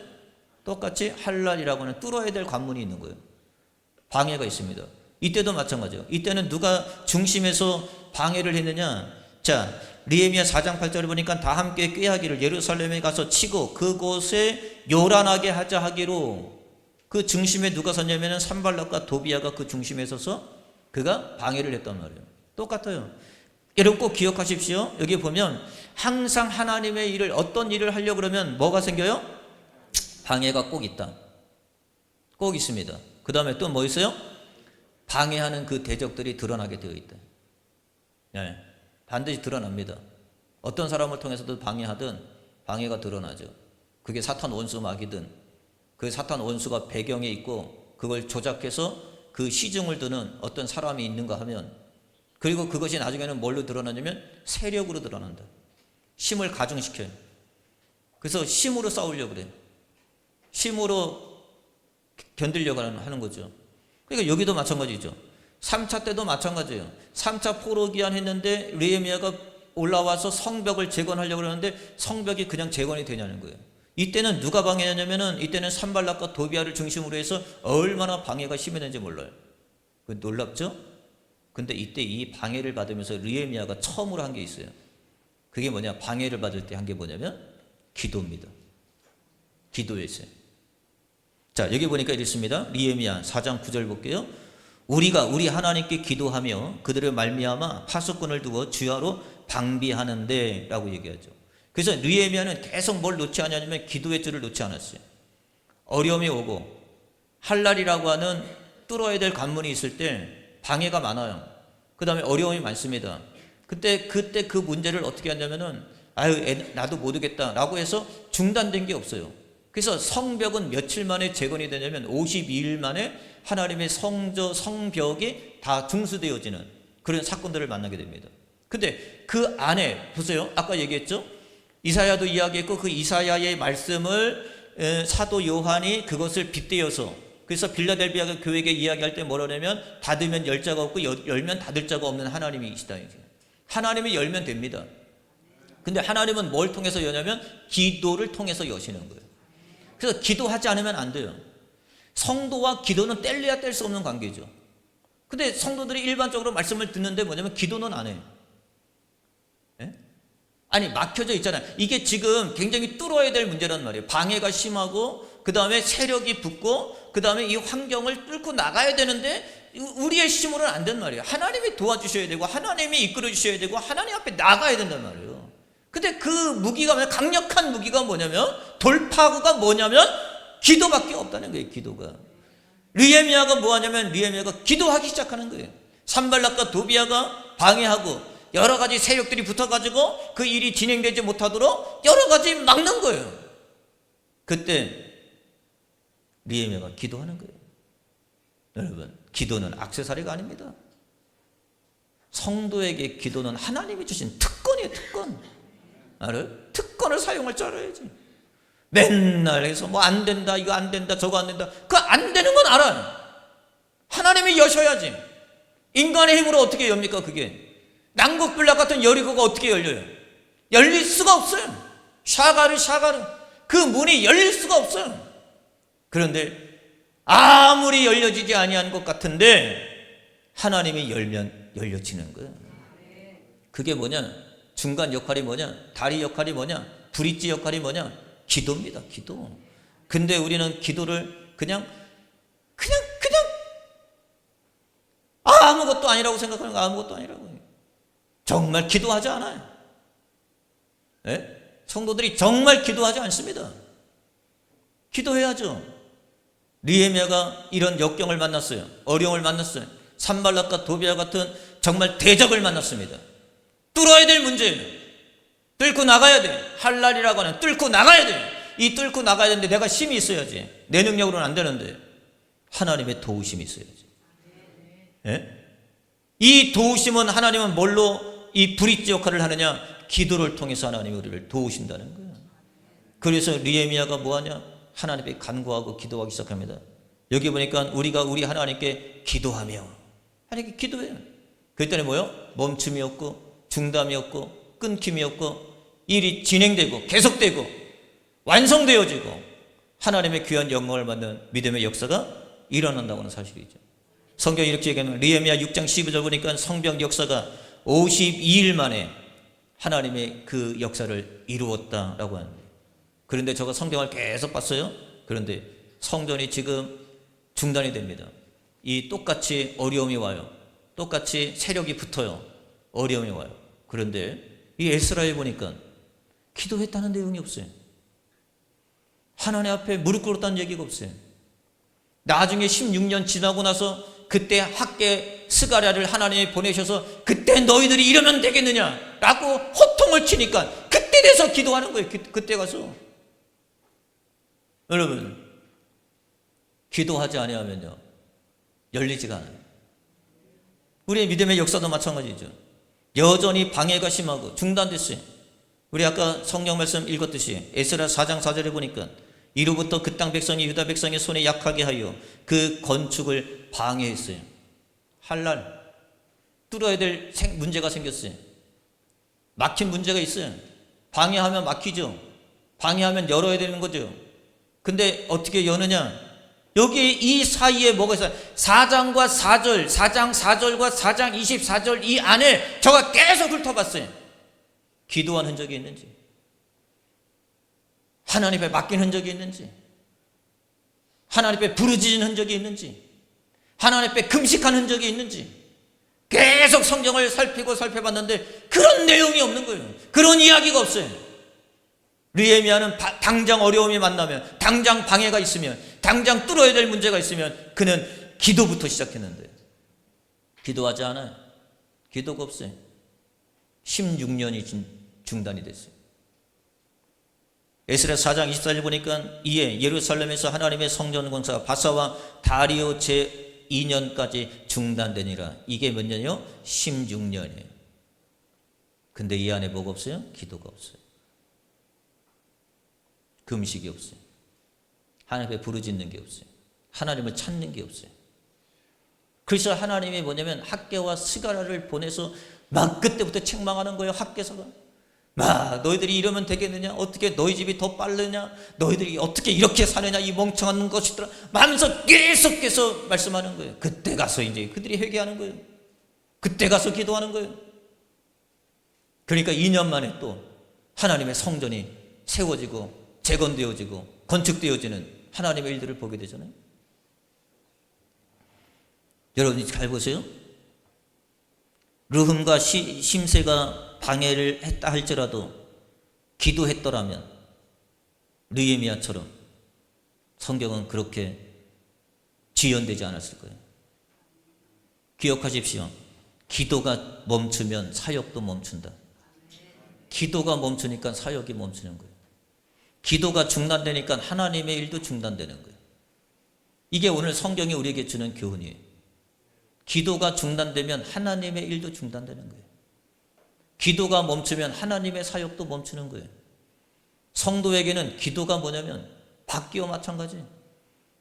똑같이 할랄이라고 하는 뚫어야 될 관문이 있는 거예요. 방해가 있습니다. 이때도 마찬가지예요. 이때는 누가 중심에서 방해를 했느냐? 자, 느헤미야 4장 8절을 보니까 다 함께 꾀하기를 예루살렘에 가서 치고 그곳에 요란하게 하자 하기로, 그 중심에 누가 섰냐면은 산발락과 도비아가 그 중심에 서서 그가 방해를 했단 말이에요. 똑같아요. 여러분 꼭 기억하십시오. 여기 보면 항상 하나님의 일을, 어떤 일을 하려고 그러면 뭐가 생겨요? 방해가 꼭 있다. 꼭 있습니다. 그 다음에 또 뭐 있어요? 방해하는 그 대적들이 드러나게 되어 있다. 네, 반드시 드러납니다. 어떤 사람을 통해서도 방해하든 방해가 드러나죠. 그게 사탄 원수 마귀든 그 사탄 원수가 배경에 있고 그걸 조작해서 그 시중을 드는 어떤 사람이 있는가 하면, 그리고 그것이 나중에는 뭘로 드러나냐면 세력으로 드러난다. 힘을 가중시켜요. 그래서 힘으로 싸우려고 그래요. 힘으로 견디려고 하는 거죠. 그러니까 여기도 마찬가지죠. 3차 때도 마찬가지예요. 3차 포로 기한했는데 느헤미야가 올라와서 성벽을 재건하려고 하는데 성벽이 그냥 재건이 되냐는 거예요. 이때는 누가 방해하냐면은 이때는 산발락과 도비아를 중심으로 해서 얼마나 방해가 심했는지 몰라요. 놀랍죠? 근데 이때 이 방해를 받으면서 느헤미야가 처음으로 한 게 있어요. 그게 뭐냐? 방해를 받을 때 한 게 뭐냐면 기도입니다. 기도였어요. 자, 여기 보니까 이렇습니다. 느헤미야 4장 9절 볼게요. 우리 하나님께 기도하며 그들의 말미암아 파수꾼을 두고 주야로 방비하는데 라고 얘기하죠. 그래서 느헤미야는 계속 뭘 놓지 않냐면 기도의 줄을 놓지 않았어요. 어려움이 오고 할랄이라고 하는 뚫어야 될 관문이 있을 때 방해가 많아요. 그 다음에 어려움이 많습니다. 그때 그 문제를 어떻게 하냐면은 나도 모르겠다 라고 해서 중단된 게 없어요. 그래서 성벽은 며칠 만에 재건이 되냐면 52일 만에 하나님의 성벽이 다 중수되어지는 그런 사건들을 만나게 됩니다. 근데 그 안에 보세요. 아까 얘기했죠. 이사야도 이야기했고 그 이사야의 말씀을 사도 요한이 그것을 빗대어서, 그래서 빌라델비아 교회에게 이야기할 때 뭐라냐면 닫으면 열 자가 없고 열면 닫을 자가 없는 하나님이시다. 하나님이 열면 됩니다. 근데 하나님은 뭘 통해서 여냐면 기도를 통해서 여시는 거예요. 그래서 기도하지 않으면 안 돼요. 성도와 기도는 뗄래야 뗄 수 없는 관계죠. 근데 성도들이 일반적으로 말씀을 듣는데 뭐냐면 기도는 안 해요. 예? 아니 막혀져 있잖아요. 이게 지금 굉장히 뚫어야 될 문제란 말이에요. 방해가 심하고 그 다음에 세력이 붙고 그 다음에 이 환경을 뚫고 나가야 되는데 우리의 힘으로는 안 된단 말이에요. 하나님이 도와주셔야 되고 하나님이 이끌어 주셔야 되고 하나님 앞에 나가야 된단 말이에요. 근데 그 무기가 강력한 무기가 뭐냐면 돌파구가 뭐냐면 기도밖에 없다는 거예요. 기도가. 느헤미야가 뭐하냐면 느헤미야가 기도하기 시작하는 거예요. 산발락과 도비야가 방해하고 여러 가지 세력들이 붙어가지고 그 일이 진행되지 못하도록 여러 가지 막는 거예요. 그때 느헤미야가 기도하는 거예요. 여러분, 기도는 액세서리가 아닙니다. 성도에게 기도는 하나님이 주신 특권이에요. 특권. 알아요? 특권을 사용할 줄 알아야지. 맨날 해서 뭐 안 된다, 이거 안 된다, 저거 안 된다. 그 안 되는 건 알아요. 하나님이 여셔야지. 인간의 힘으로 어떻게 엽니까 그게? 난국불락 같은 여리고가 어떻게 열려요? 열릴 수가 없어요. 샤가르 그 문이 열릴 수가 없어요. 그런데 아무리 열려지지 아니한 것 같은데 하나님이 열면 열려지는 거예요. 그게 뭐냐? 중간 역할이 뭐냐? 다리 역할이 뭐냐? 브릿지 역할이 뭐냐? 기도입니다. 기도. 근데 우리는 기도를 그냥 아무것도 아니라고 생각하는 거. 아무것도 아니라고. 정말 기도하지 않아요. 네? 성도들이 정말 기도하지 않습니다. 기도해야죠. 느헤미야가 이런 역경을 만났어요. 어려움을 만났어요. 산발락과 도비야 같은 정말 대적을 만났습니다. 뚫어야 될 문제예요. 뚫고 나가야 돼. 할 날이라고 하는 뚫고 나가야 돼. 이 뚫고 나가야 되는데 내가 힘이 있어야지. 내 능력으로는 안 되는데 하나님의 도우심이 있어야지. 예? 이 도우심은 하나님은 뭘로 이 브릿지 역할을 하느냐? 기도를 통해서 하나님이 우리를 도우신다는 거예요. 그래서 느헤미야가 뭐하냐? 하나님께 간구하고 기도하기 시작합니다. 여기 보니까 우리가 우리 하나님께 기도하며 하나님께 기도해요. 그랬더니 뭐요? 멈춤이 없고 중단이 없고 끊김이 없고 일이 진행되고 계속되고 완성되어지고 하나님의 귀한 영광을 받는 믿음의 역사가 일어난다고 하는 사실이죠. 성경이 이렇게 얘기하면 느헤미야 6장 12절 보니까 성벽 역사가 52일 만에 하나님의 그 역사를 이루었다라고 하는데, 그런데 제가 성경을 계속 봤어요. 그런데 성전이 지금 중단이 됩니다. 이 똑같이 어려움이 와요. 똑같이 세력이 붙어요. 어려움이 와요. 그런데 이 에스라에 보니까 기도했다는 내용이 없어요. 하나님 앞에 무릎 꿇었다는 얘기가 없어요. 나중에 16년 지나고 나서 그때 학계 스가랴를 하나님이 보내셔서 그때 너희들이 이러면 되겠느냐라고 호통을 치니까 그때 돼서 기도하는 거예요. 그때 가서. 여러분, 기도하지 아니하면요 열리지가 않아요. 우리의 믿음의 역사도 마찬가지죠. 여전히 방해가 심하고 중단됐어요. 우리 아까 성경 말씀 읽었듯이 에스라 4장 4절에 보니까 이로부터 그 땅 백성이 유다 백성의 손에 약하게 하여 그 건축을 방해했어요. 할날 뚫어야 될 문제가 생겼어요. 막힌 문제가 있어요. 방해하면 막히죠. 방해하면 열어야 되는 거죠. 근데 어떻게 여느냐? 여기 이 사이에 뭐가 있어요? 4장과 4절, 4장 4절과 4장 24절 이 안에 저가 계속 훑어봤어요. 기도한 흔적이 있는지, 하나님 앞에 맡긴 흔적이 있는지, 하나님 앞에 부르짖은 흔적이 있는지, 하나님 앞에 금식한 흔적이 있는지 계속 성경을 살펴봤는데 그런 내용이 없는 거예요. 그런 이야기가 없어요. 느헤미야는 당장 어려움이 만나면, 당장 방해가 있으면, 당장 뚫어야 될 문제가 있으면 그는 기도부터 시작했는데 기도하지 않아요. 기도가 없어요. 16년이 중단이 됐어요. 에스라 4장 24절 보니까 이에 예루살렘에서 하나님의 성전 공사가 바사와 다리오 제2년까지 중단되니라. 이게 몇 년이요? 16년이에요. 근데 이 안에 뭐가 없어요? 기도가 없어요. 금식이 없어요. 하나님 앞에 부르짖는 게 없어요. 하나님을 찾는 게 없어요. 그래서 하나님이 뭐냐면 학개와 스가랴를 보내서 막 그때부터 책망하는 거예요. 학개서가 막 너희들이 이러면 되겠느냐? 어떻게 너희 집이 더 빠르냐? 너희들이 어떻게 이렇게 사느냐? 이 멍청한 것이더라 하면서 계속해서 말씀하는 거예요. 그때 가서 이제 그들이 회개하는 거예요. 그때 가서 기도하는 거예요. 그러니까 2년 만에 또 하나님의 성전이 세워지고 재건되어지고 건축되어지는 하나님의 일들을 보게 되잖아요. 여러분이 잘 보세요. 르흠과 심세가 방해를 했다 할지라도 기도했더라면 느헤미야처럼 성경은 그렇게 지연되지 않았을 거예요. 기억하십시오. 기도가 멈추면 사역도 멈춘다. 기도가 멈추니까 사역이 멈추는 거예요. 기도가 중단되니까 하나님의 일도 중단되는 거예요. 이게 오늘 성경이 우리에게 주는 교훈이에요. 기도가 중단되면 하나님의 일도 중단되는 거예요. 기도가 멈추면 하나님의 사역도 멈추는 거예요. 성도에게는 기도가 뭐냐면 바퀴와 마찬가지예요.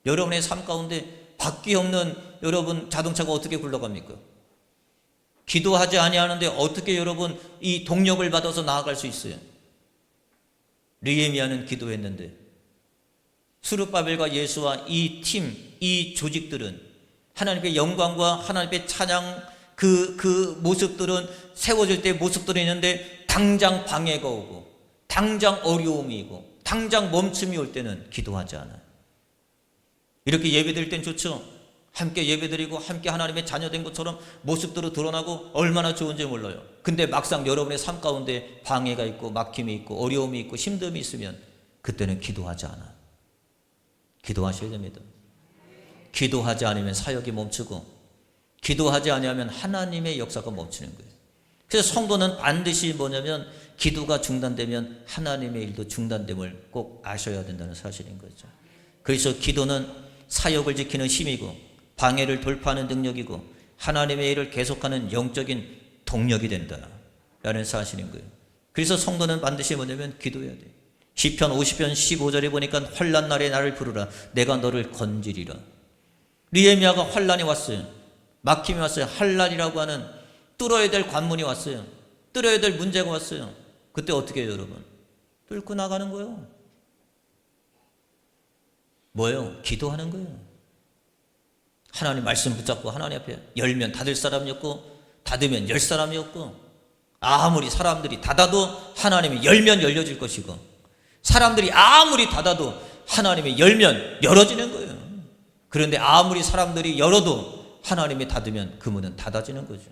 여러분의 삶 가운데 바퀴 없는 여러분 자동차가 어떻게 굴러갑니까? 기도하지 아니하는데 어떻게 여러분 이 동력을 받아서 나아갈 수 있어요? 느헤미야는 기도했는데 스룹바벨과 예수와 이 팀, 이 조직들은 하나님의 영광과 하나님의 찬양 그 모습들은 세워질 때 모습들이 있는데 당장 방해가 오고 당장 어려움이 오고 당장 멈춤이 올 때는 기도하지 않아요. 이렇게 예배드릴 땐 좋죠. 함께 예배드리고 함께 하나님의 자녀된 것처럼 모습들로 드러나고 얼마나 좋은지 몰라요. 근데 막상 여러분의 삶 가운데 방해가 있고 막힘이 있고 어려움이 있고 힘듦이 있으면 그때는 기도하지 않아요. 기도하셔야 됩니다. 기도하지 않으면 사역이 멈추고 기도하지 않으면 하나님의 역사가 멈추는 거예요. 그래서 성도는 반드시 뭐냐면 기도가 중단되면 하나님의 일도 중단됨을 꼭 아셔야 된다는 사실인 거죠. 그래서 기도는 사역을 지키는 힘이고 방해를 돌파하는 능력이고 하나님의 일을 계속하는 영적인 동력이 된다라는 사실인 거예요. 그래서 성도는 반드시 뭐냐면 기도해야 돼요. 시편 50편 15절에 보니까 환난 날에 나를 부르라 내가 너를 건지리라. 느헤미야가 환난이 왔어요. 막힘이 왔어요. 환난이라고 하는 뚫어야 될 관문이 왔어요. 뚫어야 될 문제가 왔어요. 그때 어떻게 해요, 여러분? 뚫고 나가는 거예요. 뭐예요? 기도하는 거예요. 하나님 말씀 붙잡고 하나님 앞에 열면 닫을 사람이 없고 닫으면 열 사람이 없고 아무리 사람들이 닫아도 하나님이 열면 열려질 것이고 사람들이 아무리 닫아도 하나님이 열면 열어지는 거예요. 그런데 아무리 사람들이 열어도 하나님이 닫으면 그 문은 닫아지는 거죠.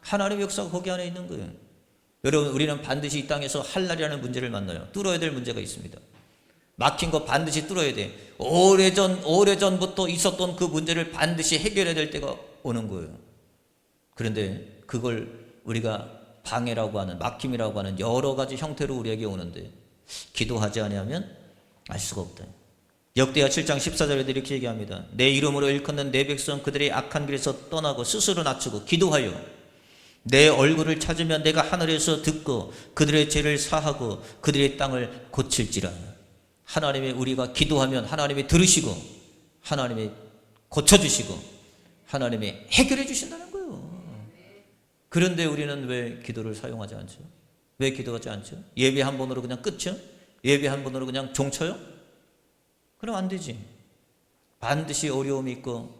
하나님의 역사가 거기 안에 있는 거예요. 여러분 우리는 반드시 이 땅에서 할날이라는 문제를 만나요. 뚫어야 될 문제가 있습니다. 막힌 거 반드시 뚫어야 돼. 오래전부터 있었던 그 문제를 반드시 해결해야 될 때가 오는 거예요. 그런데 그걸 우리가 방해라고 하는 막힘이라고 하는 여러 가지 형태로 우리에게 오는데 기도하지 아니하면 알 수가 없다. 역대하 7장 14절에도 이렇게 얘기합니다. 내 이름으로 일컫는 내 백성 그들의 악한 길에서 떠나고 스스로 낮추고 기도하여 내 얼굴을 찾으면 내가 하늘에서 듣고 그들의 죄를 사하고 그들의 땅을 고칠지라. 하나님의 우리가 기도하면 하나님이 들으시고 하나님이 고쳐주시고 하나님이 해결해 주신다는 거예요. 그런데 우리는 왜 기도를 사용하지 않죠? 왜 기도하지 않죠? 예배 한 번으로 그냥 끝이요? 예배 한 번으로 그냥 종쳐요? 그럼 안 되지. 반드시 어려움이 있고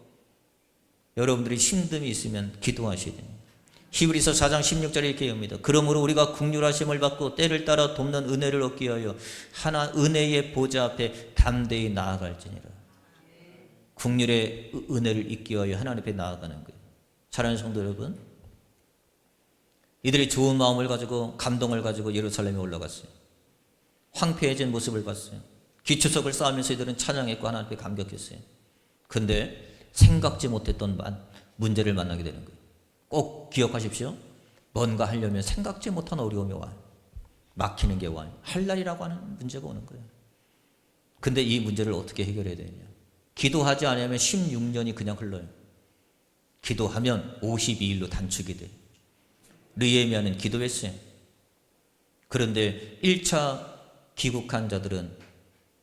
여러분들이 힘듦이 있으면 기도하셔야 돼요. 히브리서 4장 16절에 이렇게 얘기합니다. 그러므로 우리가 긍휼하심을 받고 때를 따라 돕는 은혜를 얻기 위하여 하나 은혜의 보좌 앞에 담대히 나아갈지니라. 긍휼의 은혜를 잊기 위하여 하나님 앞에 나아가는 거예요. 사랑하는 성도 여러분, 이들이 좋은 마음을 가지고 감동을 가지고 예루살렘에 올라갔어요. 황폐해진 모습을 봤어요. 기초석을 쌓으면서 이들은 찬양했고 하나님 앞에 감격했어요. 근데 생각지 못했던 문제를 만나게 되는 거예요. 꼭 기억하십시오. 뭔가 하려면 생각지 못한 어려움이 와요. 막히는 게 와요. 할 날이라고 하는 문제가 오는 거예요. 근데 이 문제를 어떻게 해결해야 되느냐. 기도하지 않으면 16년이 그냥 흘러요. 기도하면 52일로 단축이 돼요. 느헤미야는 기도했어요. 그런데 1차 귀국한 자들은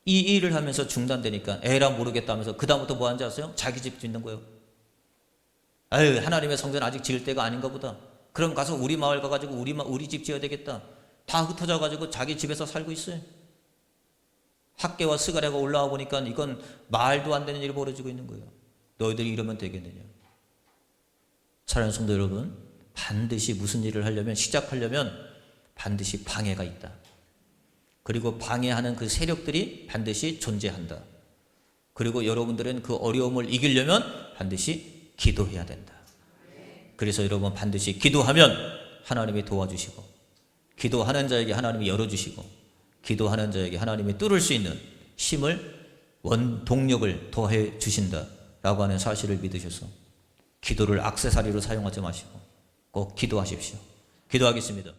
이 일을 하면서 중단되니까 에라 모르겠다면서 그 다음부터 뭐 하는지 아세요? 자기 집 짓는 거예요. 아유, 하나님의 성전 아직 지을 때가 아닌가 보다. 그럼 가서 우리 마을 가가지고 우리 집 지어야 되겠다. 다 흩어져가지고 자기 집에서 살고 있어요. 학계와 스가랴가 올라와 보니까 이건 말도 안 되는 일이 벌어지고 있는 거예요. 너희들이 이러면 되겠느냐. 사랑하는 성도 여러분, 반드시 무슨 일을 하려면, 시작하려면 반드시 방해가 있다. 그리고 방해하는 그 세력들이 반드시 존재한다. 그리고 여러분들은 그 어려움을 이기려면 반드시 기도해야 된다. 그래서 여러분 반드시 기도하면 하나님이 도와주시고, 기도하는 자에게 하나님이 열어주시고, 기도하는 자에게 하나님이 뚫을 수 있는 힘을, 동력을 더해 주신다라고 하는 사실을 믿으셔서 기도를 액세서리로 사용하지 마시고 꼭 기도하십시오. 기도하겠습니다.